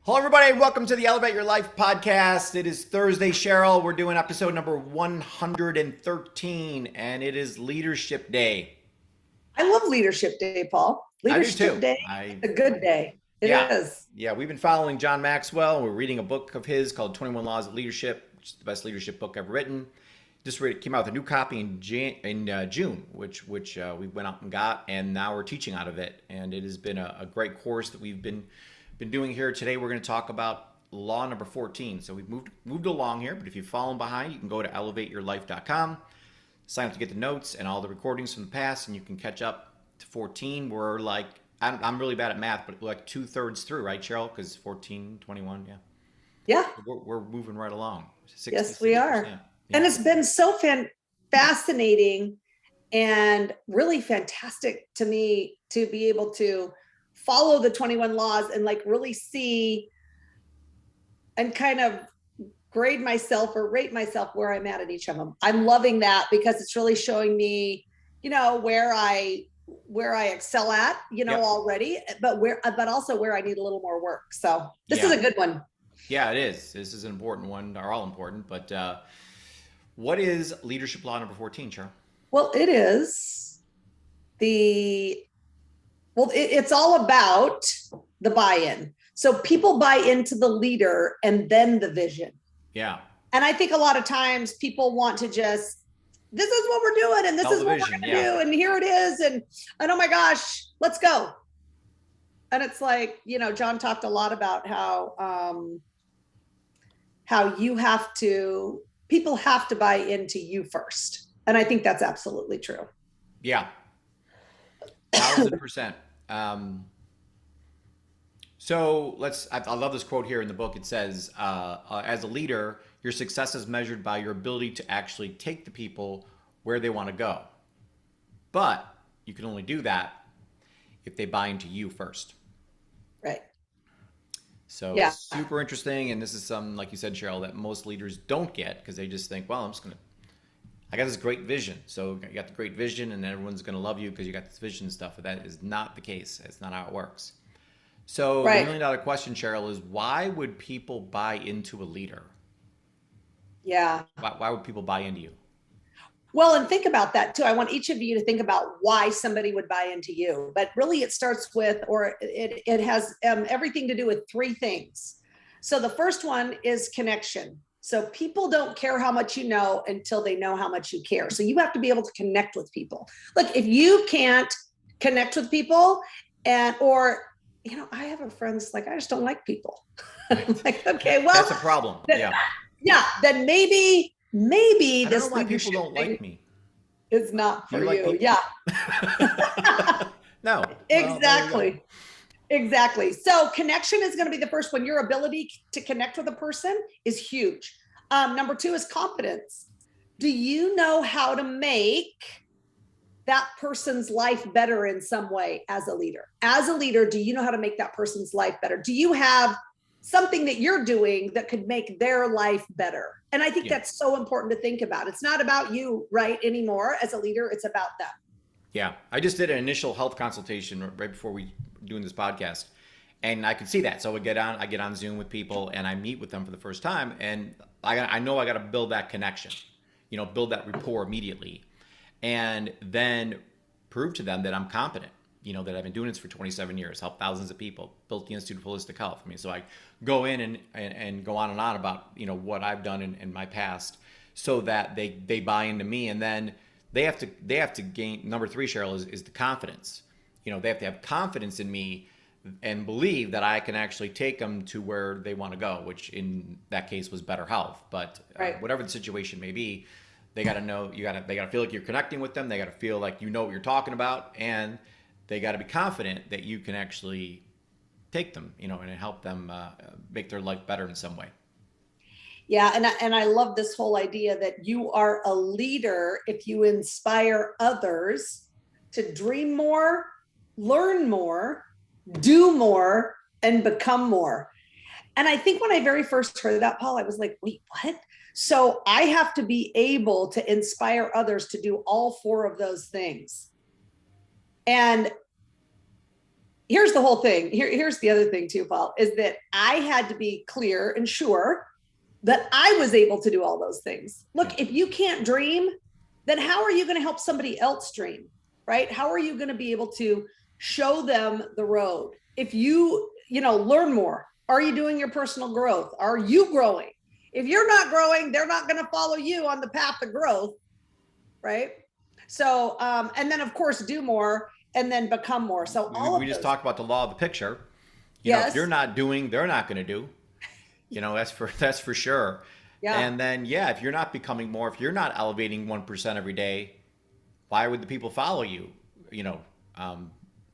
Hello, everybody, and welcome to the Elevate Your Life podcast. It is Thursday, Cheryl. We're doing episode number 113, and it is Leadership Day. I love Leadership Day, Paul. I do Leadership too. Day is a good day. It Yeah, is. yeah. We've been following John Maxwell. We're reading a book of his called 21 Laws of Leadership, which is the best leadership book ever written. Came out with a new copy in June, which we went out and got, and now we're teaching out of it. And it has been a great course that we've been doing here. Today we're going to talk about law number 14. So we've moved along here, but if you've fallen behind, you can go to elevateyourlife.com, sign up to get the notes and all the recordings from the past, and you can catch up to 14. We're like, I'm really bad at math, but we're like 2/3 through, right, Cheryl? Because 14, 21, yeah. Yeah. We're moving right along. Yes, we are. Yeah. And it's been so fascinating and really fantastic to me to be able to follow the 21 laws and like really see and kind of grade myself or rate myself where I'm at each of them. I'm loving that because it's really showing me, where I excel at, Yep. already, but also where I need a little more work. So this is a good one. Yeah, it is. This is an important one. They're all important, but what is leadership law number 14, Cheryl? Well, it's all about the buy-in. So people buy into the leader and then the vision. Yeah. And I think a lot of times people want to just, this is what we're doing and this is what we're going to do. And here it is. And oh my gosh, let's go. And it's like, John talked a lot about how people have to buy into you first. And I think that's absolutely true. Yeah. 1,000%. So I love this quote here in the book. It says, as a leader, your success is measured by your ability to actually take the people where they want to go. But you can only do that if they buy into you first. Right. So yeah. Super interesting. And this is something, like you said, Cheryl, that most leaders don't get because they just think, well, I got this great vision. So you got the great vision and everyone's going to love you because you got this vision and stuff. But that is not the case. It's not how it works. So right. The $1 million question, Cheryl, is why would people buy into a leader? Yeah. Why would people buy into you? Well, and think about that too. I want each of you to think about why somebody would buy into you. But really it starts with, or it has everything to do with three things. So the first one is connection. So people don't care how much you know until they know how much you care. So you have to be able to connect with people. Look, if you can't connect with people I have a friend's like, I just don't like people. Like, okay, well, that's a problem. Yeah. Yeah. Then maybe I don't know why people don't like me. It's not for you. Yeah. No. Exactly. Well, exactly. So connection is going to be the first one. Your ability to connect with a person is huge. Number two is confidence. Do you know how to make that person's life better in some way as a leader? As a leader, do you know how to make that person's life better? Do you have something that you're doing that could make their life better? And I think that's so important to think about. It's not about you, right, anymore as a leader. It's about them. Yeah. I just did an initial health consultation right before we were doing this podcast. And I could see that. So I get on Zoom with people and I meet with them for the first time. And I know I got to build that connection, build that rapport immediately. And then prove to them that I'm competent, that I've been doing this for 27 years, helped thousands of people, built the Institute of Holistic Health. So I go in and go on and on about, what I've done in my past so that they buy into me. And then they have to gain, number three, Cheryl, is the confidence. They have to have confidence in me and believe that I can actually take them to where they want to go, which in that case was better health. But right. Whatever the situation may be, they got to know, they got to feel like you're connecting with them. They got to feel like you know what you're talking about, and they got to be confident that you can actually take them, and help them make their life better in some way. Yeah, and I love this whole idea that you are a leader if you inspire others to dream more, learn more, do more, and become more. And I think when I very first heard that, Paul, I was like, wait, what? So I have to be able to inspire others to do all four of those things. And here's the whole thing. Here's the other thing too, Paul, is that I had to be clear and sure that I was able to do all those things. Look, if you can't dream, then how are you going to help somebody else dream, right? How are you going to be able to show them the road? If learn more, are you doing your personal growth? Are you growing? If you're not growing, they're not going to follow you on the path of growth, right? So, and then of course, do more and then become more. So We just talked about the law of the picture. If you're not doing, they're not going to do. That's for sure. Yeah. And then, if you're not becoming more, if you're not elevating 1% every day, why would the people follow you?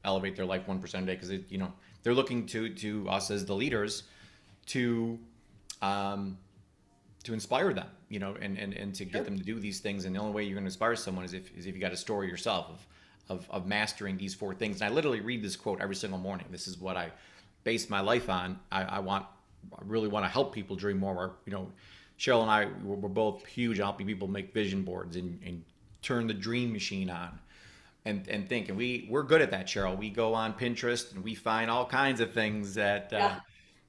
Elevate their life 1% a day, because they're looking to us as the leaders to inspire them, and to get them to do these things. And the only way you're going to inspire someone is if you got a story yourself of mastering these 4 things. And I literally read this quote every single morning. This is what I base my life on. I really want to help people dream more. Cheryl and I, we're both huge on helping people make vision boards and turn the dream machine on and think. And we're good at that, Cheryl. We go on Pinterest and we find all kinds of things that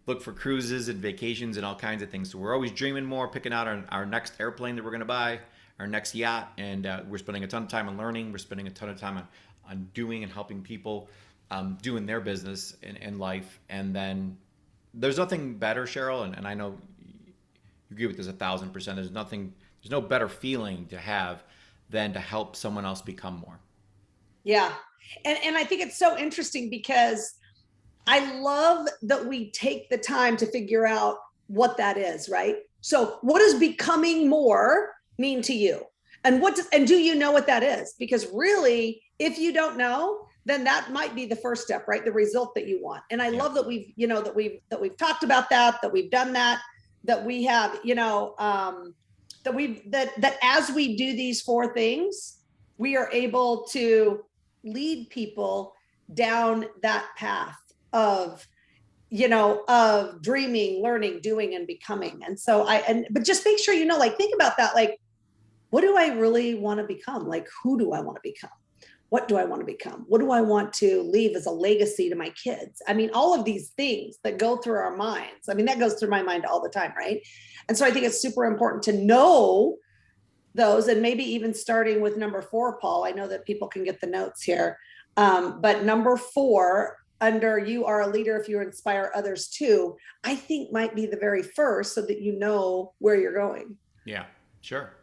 look for cruises and vacations and all kinds of things. So we're always dreaming more, picking out our next airplane that we're going to buy, our next yacht. And we're spending a ton of time on learning. We're spending a ton of time on doing and helping people doing their business in life. And then there's nothing better, Cheryl, and I know you agree with this 1,000%. There's no better feeling to have than to help someone else become more. Yeah. And I think it's so interesting because I love that we take the time to figure out what that is, right? So what does becoming more mean to you? And do you know what that is? Because really, if you don't know, then that might be the first step, right? The result that you want. And I love that we've talked about that we've done that we have, that as we do these 4 things, we are able to lead people down that path of dreaming, learning, doing, and becoming. And so but just make sure, think about that. Like, what do I really want to become? Like, who do I want to become? What do I want to become? What do I want to leave as a legacy to my kids? I mean, all of these things that go through our minds. I mean, that goes through my mind all the time, right? And so I think it's super important to know those, and maybe even starting with number 4, Paul. I know that people can get the notes here. But number 4, under you are a leader if you inspire others too, I think might be the very first, so that you know where you're going. Yeah, sure.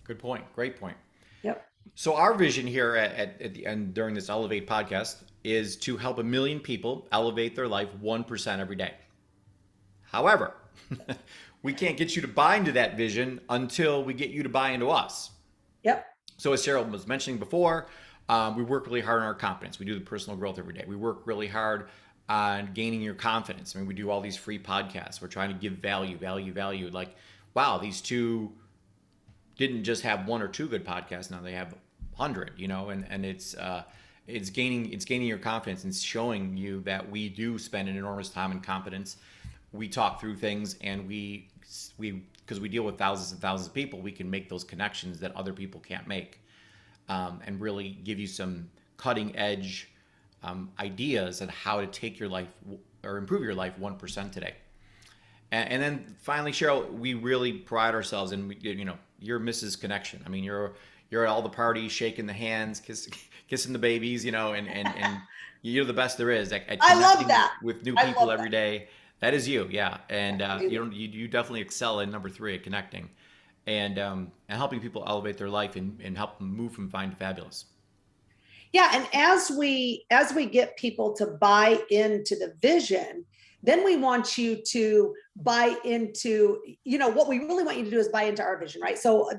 Good point. Great point. Yep. So our vision here at the end during this Elevate podcast is to help 1 million people elevate their life 1% every day. However, we can't get you to buy into that vision until we get you to buy into us. Yep. So as Cheryl was mentioning before, we work really hard on our confidence. We do the personal growth every day. We work really hard on gaining your confidence. I mean, we do all these free podcasts. We're trying to give value. Like, wow, these 2 didn't just have 1 or 2 good podcasts. Now they have 100, and it's gaining your confidence and showing you that we do spend an enormous time and competence. We talk through things, and we because we deal with thousands and thousands of people, we can make those connections that other people can't make, and really give you some cutting edge ideas on how to take your life or improve your life 1% today. And then finally, Cheryl, we really pride ourselves in, you're Mrs. Connection. I mean, you're at all the parties, shaking the hands, kissing the babies, and you're the best there is at I love that. With new people every day. That is you, yeah. And you definitely excel in number 3 at connecting, and helping people elevate their life and help them move from fine to fabulous. Yeah, and as we get people to buy into the vision, then we want you to buy into, what we really want you to do is buy into our vision, right? So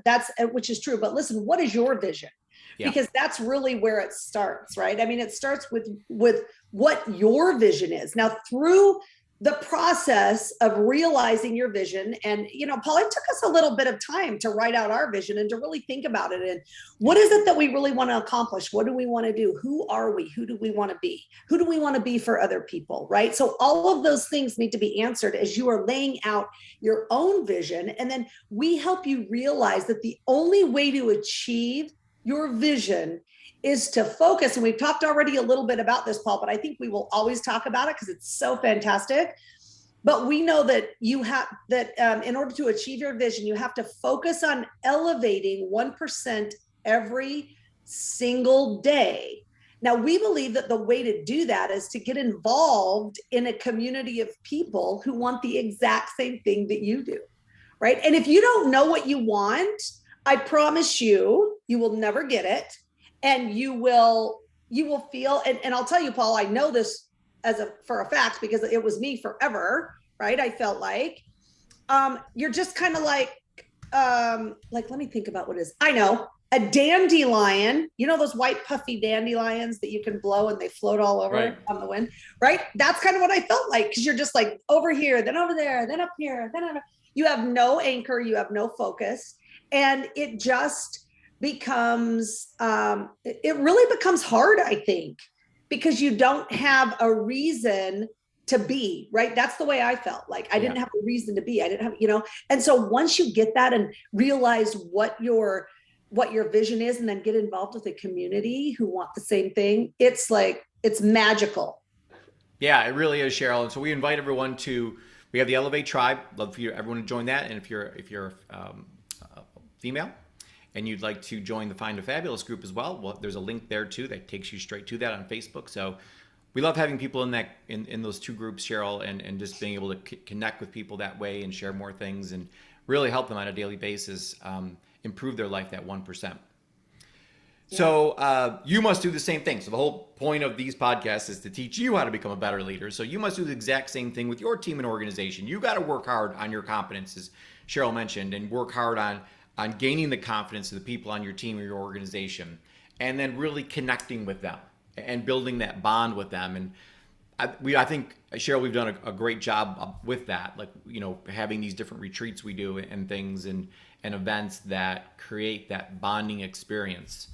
which is true. But listen, what is your vision? Yeah. Because that's really where it starts, right? I mean, it starts with what your vision is. Now, through the process of realizing your vision, and Paul, it took us a little bit of time to write out our vision and to really think about it, and what is it that we really want to accomplish? What do we want to do? Who are we? Who do we want to be? Who do we want to be for other people, right? So all of those things need to be answered as you are laying out your own vision, and then we help you realize that the only way to achieve your vision is to focus, and we've talked already a little bit about this, Paul, but I think we will always talk about it because it's so fantastic. But we know that you have that in order to achieve your vision, you have to focus on elevating 1% every single day. Now, we believe that the way to do that is to get involved in a community of people who want the exact same thing that you do, right? And if you don't know what you want, I promise you, you will never get it. And you will feel, and I'll tell you, Paul, I know this for a fact because it was me forever, right? I felt like you're just kind of like let me think about what it is. I know, a dandelion, you know, those white puffy dandelions that you can blow and they float all over Right. on the wind, right? That's kind of what I felt like, because you're just like over here, then over there, then up here, then over. You have no anchor, you have no focus, and it just becomes it really becomes hard, I think, because you don't have a reason to be, right? That's the way I felt. Like I didn't have a reason to be. I didn't have, you know. And so once you get that and realize what your vision is, and then get involved with a community who want the same thing, it's like, it's magical. Yeah, it really is, Cheryl. And so we invite everyone to. We have the Elevate Tribe. Love for everyone to join that. And if you're female and you'd like to join the Find a Fabulous group as well, there's a link there too that takes you straight to that on Facebook. So we love having people in those two groups, Cheryl, and just being able to connect with people that way and share more things and really help them on a daily basis, improve their life that 1%. So you must do the same thing. So the whole point of these podcasts is to teach you how to become a better leader. So you must do the exact same thing with your team and organization. You got to work hard on your competence, as Cheryl mentioned, and work hard on gaining the confidence of the people on your team or your organization, and then really connecting with them and building that bond with them. And I think, Cheryl, we've done a great job with that. Like, you know, having these different retreats we do and things and events that create that bonding experience.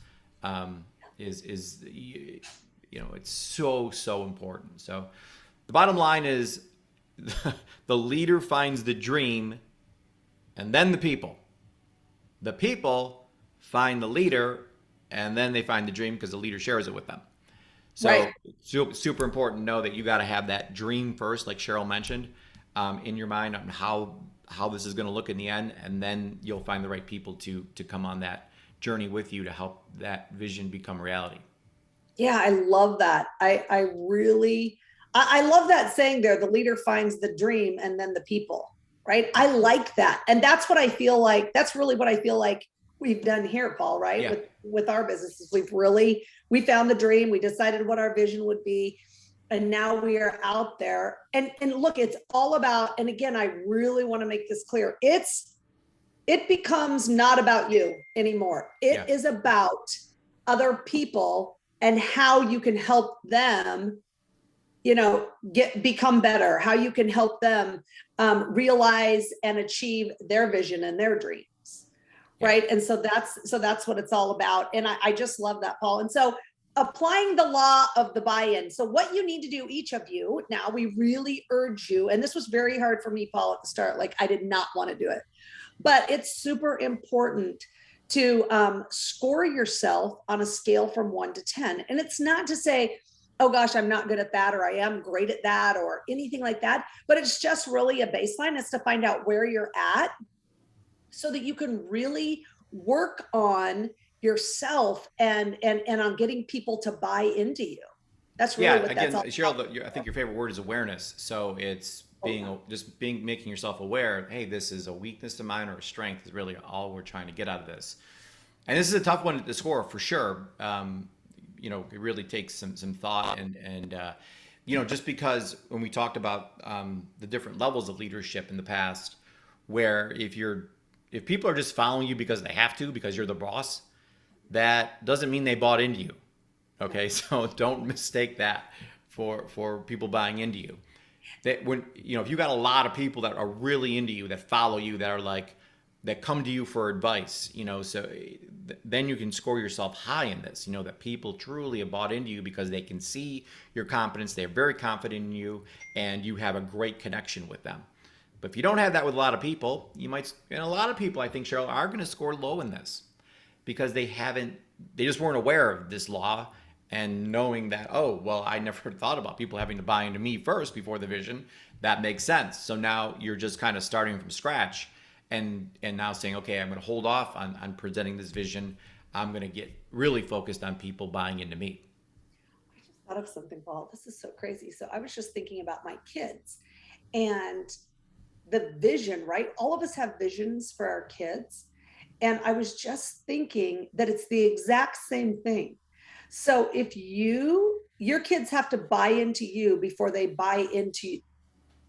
Is you know, it's so important. So the bottom line is the leader finds the dream, and then the people find the leader, and then they find the dream because the leader shares it with them. So Right. super important to know that you got to have that dream first, like Cheryl mentioned, in your mind on how this is going to look in the end, and then you'll find the right people to come on that journey with you to help that vision become reality. Yeah, I love that. I really, I love that saying there, the leader finds the dream and then the people, right? I like that. And that's what I feel like. That's really what I feel like we've done here, Paul, right? Yeah. With our businesses. We found the dream, we decided what our vision would be. And now we are out there. And look, it's all about, and again, I really want to make this clear. It becomes not about you anymore. It is about other people and how you can help them, you know, become better, how you can help them realize and achieve their vision and their dreams. Right. And so that's what it's all about. And I just love that, Paul. And so applying the law of the buy-in. So what you need to do, each of you, now we really urge you, and this was very hard for me, Paul, at the start. Like I did not want to do it. But it's super important to score yourself on a scale from 1 to 10. And it's not to say, oh gosh, I'm not good at that, or I am great at that, or anything like that. But it's just really a baseline. It's to find out where you're at so that you can really work on yourself and on getting people to buy into you. That's really what again, that's all Cheryl, about. I think your favorite word is awareness. So it's making yourself aware. Hey, this is a weakness of mine or a strength is really all we're trying to get out of this. And this is a tough one to score for sure. You know, it really takes some thought and you know, just because when we talked about the different levels of leadership in the past, where if people are just following you because they have to, because you're the boss, that doesn't mean they bought into you. Okay, so don't mistake that for people buying into you. That when, you know, if you got a lot of people that are really into you, that follow you, that are like, that come to you for advice, you know, so then you can score yourself high in this, you know, that people truly have bought into you because they can see your competence, they're very confident in you, and you have a great connection with them. But if you don't have that with a lot of people, you might, and a lot of people, I think, Cheryl, are going to score low in this because they haven't they just weren't aware of this law, and knowing that, oh, well, I never thought about people having to buy into me first before the vision. That makes sense. So now you're just kind of starting from scratch, and now saying, okay, I'm going to hold off on presenting this vision. I'm going to get really focused on people buying into me. I just thought of something, Paul. This is so crazy. So I was just thinking about my kids and the vision, right? All of us have visions for our kids. And I was just thinking that it's the exact same thing. So if your kids have to buy into you before they buy into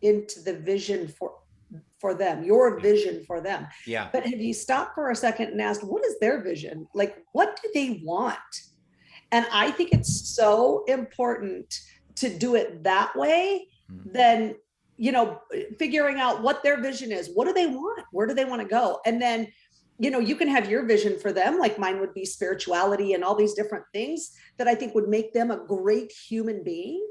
the vision for them, your vision for them. Yeah. But have you stopped for a second and asked, what is their vision? Like, what do they want? And I think it's so important to do it that way than, figuring out what their vision is. What do they want? Where do they want to go? And then, you can have your vision for them. Like mine would be spirituality and all these different things that I think would make them a great human being.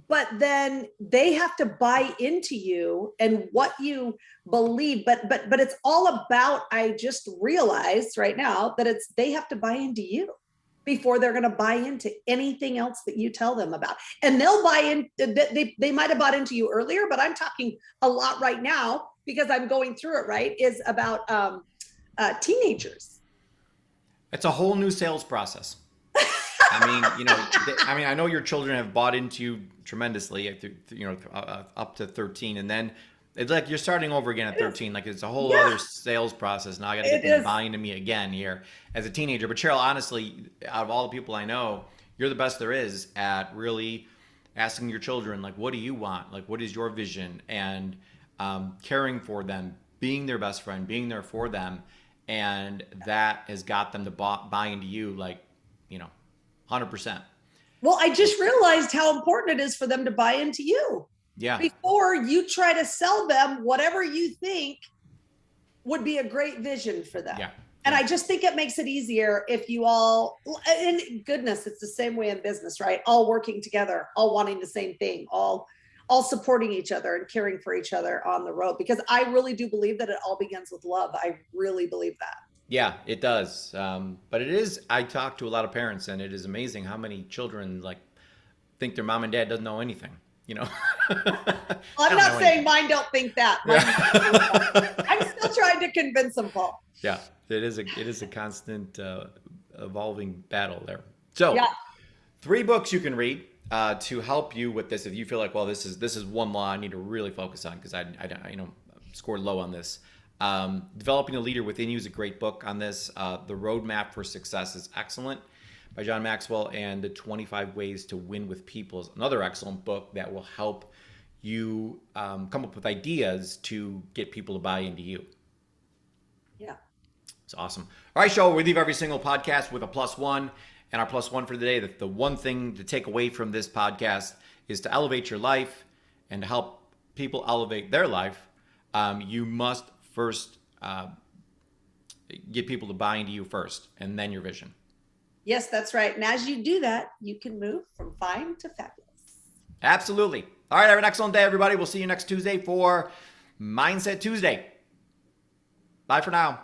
But then they have to buy into you and what you believe. But it's all about, I just realized right now that they have to buy into you before they're going to buy into anything else that you tell them about. And they'll buy in, they might have bought into you earlier, but I'm talking a lot right now because I'm going through it, right, is about teenagers. It's a whole new sales process. I mean, I know your children have bought into you tremendously, up to 13, and then it's like you're starting over again at 13. Like it's a whole other sales process. Now I got to get them buying to me again here as a teenager. But Cheryl, honestly, out of all the people I know, you're the best there is at really asking your children, like, what do you want? Like, what is your vision? And caring for them, being their best friend, being there for them. And that has got them to buy into you, like, 100%. Well, I just realized how important it is for them to buy into you. Yeah. Before you try to sell them whatever you think would be a great vision for them. Yeah. And I just think it makes it easier if you all, and goodness, it's the same way in business, right? All working together, all wanting the same thing, all supporting each other and caring for each other on the road. Because I really do believe that it all begins with love. I really believe that. Yeah, it does. But it is, I talk to a lot of parents, and it is amazing how many children think their mom and dad doesn't know anything. Well, I'm not saying mine don't think that. I'm still trying to convince them, Paul. Yeah, it is a constant evolving battle there. So, 3 books you can read to help you with this. If you feel like, well, this is one law I need to really focus on because I scored low on this. Developing a Leader Within You is a great book on this. The Roadmap for Success is excellent by John Maxwell, and The 25 Ways to Win with People is another excellent book that will help you come up with ideas to get people to buy into you. Yeah. It's awesome. All right, Cheryl, we leave every single podcast with a +1, and our +1 for the day, the one thing to take away from this podcast is to elevate your life and to help people elevate their life. You must first get people to buy into you first, and then your vision. Yes, that's right. And as you do that, you can move from fine to fabulous. Absolutely. All right, have an excellent day, everybody. We'll see you next Tuesday for Mindset Tuesday. Bye for now.